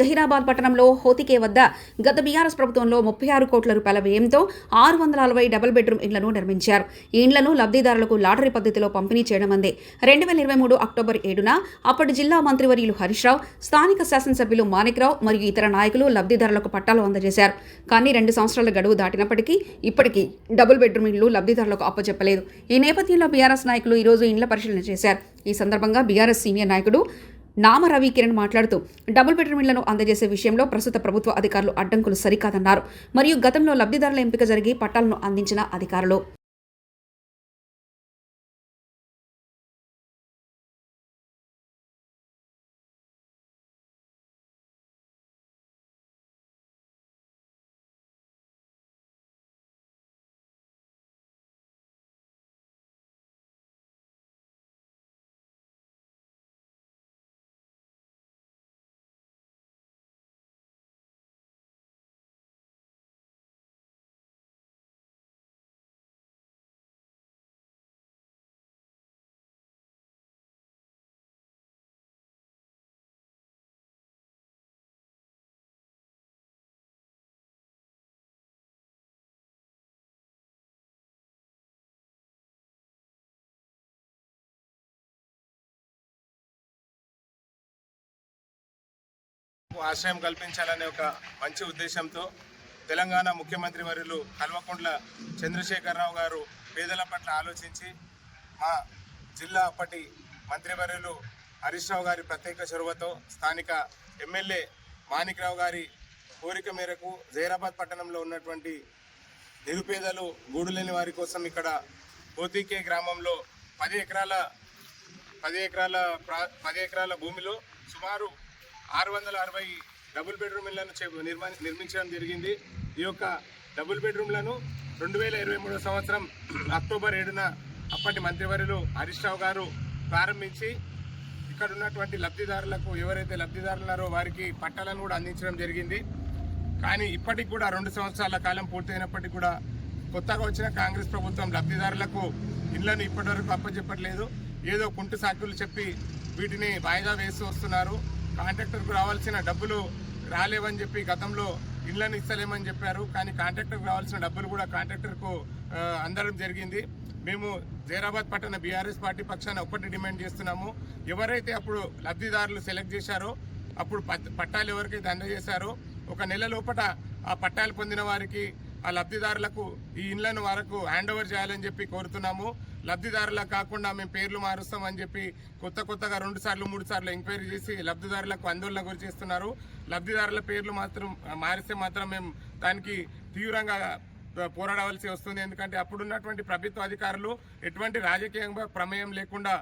జహీరాబాద్ పట్టణంలో హోతికే వద్ద గత బీఆర్ఎస్ ప్రభుత్వంలో 36 కోట్ల రూపాయల వ్యయంతో 640 డబుల్ బెడ్రూమ్ ఇండ్లను నిర్మించారు. ఈ ఇండ్లను లబ్ధిదారులకు లాటరీ పద్ధతిలో పంపిణీ చేయడం అందే 2023 అక్టోబర్ 7న అప్పటి జిల్లా మంత్రివర్యులు హరీష్ రావు, స్థానిక శాసనసభ్యులు మాణిక్రావు మరియు ఇతర నాయకులు లబ్ధిదారులకు పట్టాలు అందజేశారు. కానీ 2 సంవత్సరాల గడువు దాటినప్పటికీ ఇప్పటికీ డబుల్ బెడ్రూమ్ ఇండ్లు లబ్ధిదారులకు అప్పచెప్పలేదు. ఈ నేపథ్యంలో బీఆర్ఎస్ నాయకులు ఈరోజు ఇండ్ల పరిశీలన చేశారు. ఈ సందర్భంగా బీఆర్ఎస్ సీనియర్ నాయకుడు నామ రవి కిరణ్ మాట్లాడుతూ డబుల్ బెడ్రూమ్ ఇళ్లను అందజేసే విషయంలో ప్రస్తుత ప్రభుత్వ అధికారులు అడ్డంకులు సరికాదన్నారు. మరియు గతంలో లబ్ధిదారుల ఎంపిక జరిగి పట్టాలను అందించిన అధికారులు ఆశ్రయం కల్పించాలనే ఒక మంచి ఉద్దేశంతో తెలంగాణ ముఖ్యమంత్రి వర్యులు కల్వకుంట్ల చంద్రశేఖరరావు గారు పేదల పట్ల ఆలోచించి మా జిల్లా అప్పటి మంత్రివర్యులు హరీష్ రావు గారి ప్రత్యేక చొరవతో స్థానిక ఎమ్మెల్యే మాణిక్రావు గారి కోరిక మేరకు జహీరాబాద్ పట్టణంలో ఉన్నటువంటి నిరుపేదలు గూడు లేని వారి కోసం ఇక్కడ హోతికే గ్రామంలో 10 ఎకరాల భూమిలో సుమారు 660 డబుల్ బెడ్రూమ్ ఇళ్లను నిర్మించడం జరిగింది. ఈ యొక్క డబుల్ బెడ్రూమ్లను 2023 సంవత్సరం అక్టోబర్ 7న అప్పటి మంత్రివర్యులు హరీష్ రావు గారు ప్రారంభించి ఇక్కడ ఉన్నటువంటి లబ్ధిదారులకు ఎవరైతే లబ్ధిదారులున్నారో వారికి పట్టాలను కూడా అందించడం జరిగింది. కానీ ఇప్పటికి కూడా 2 సంవత్సరాల కాలం పూర్తయినప్పటికీ కూడా కొత్తగా వచ్చిన కాంగ్రెస్ ప్రభుత్వం లబ్ధిదారులకు ఇళ్లను ఇప్పటివరకు అప్పచెప్పట్లేదు. ఏదో కుంటు సాకులు చెప్పి వీటిని వాయిదా వేసి వస్తున్నారు. కాంట్రాక్టర్కు రావాల్సిన డబ్బులు రాలేవని చెప్పి గతంలో ఇళ్లను ఇస్తలేమని చెప్పారు. కానీ కాంట్రాక్టర్కు రావాల్సిన డబ్బులు కూడా కాంట్రాక్టర్కు అందడం జరిగింది. మేము జహీరాబాద్ పట్టణ బీఆర్ఎస్ పార్టీ పక్షాన ఒకటి డిమాండ్ చేస్తున్నాము. ఎవరైతే అప్పుడు లబ్ధిదారులు సెలెక్ట్ చేశారో అప్పుడు పట్టాలు ఎవరికైతే అందజేశారో 1 నెల లోపల ఆ పట్టాలు పొందిన వారికి ఆ లబ్ధిదారులకు ఈ ఇళ్లను వరకు హ్యాండ్ ఓవర్ చేయాలని చెప్పి కోరుతున్నాము. లబ్ధిదారులకు కాకుండా మేము పేర్లు మారుస్తామని చెప్పి కొత్తగా 2 సార్లు 3 సార్లు ఎంక్వైరీ చేసి లబ్ధిదారులకు ఆందోళన గురి చేస్తున్నారు. లబ్ధిదారుల పేర్లు మారిస్తే మాత్రం మేము దానికి తీవ్రంగా పోరాడవలసి వస్తుంది. ఎందుకంటే అప్పుడున్నటువంటి ప్రభుత్వ అధికారులు ఎటువంటి రాజకీయ ప్రమేయం లేకుండా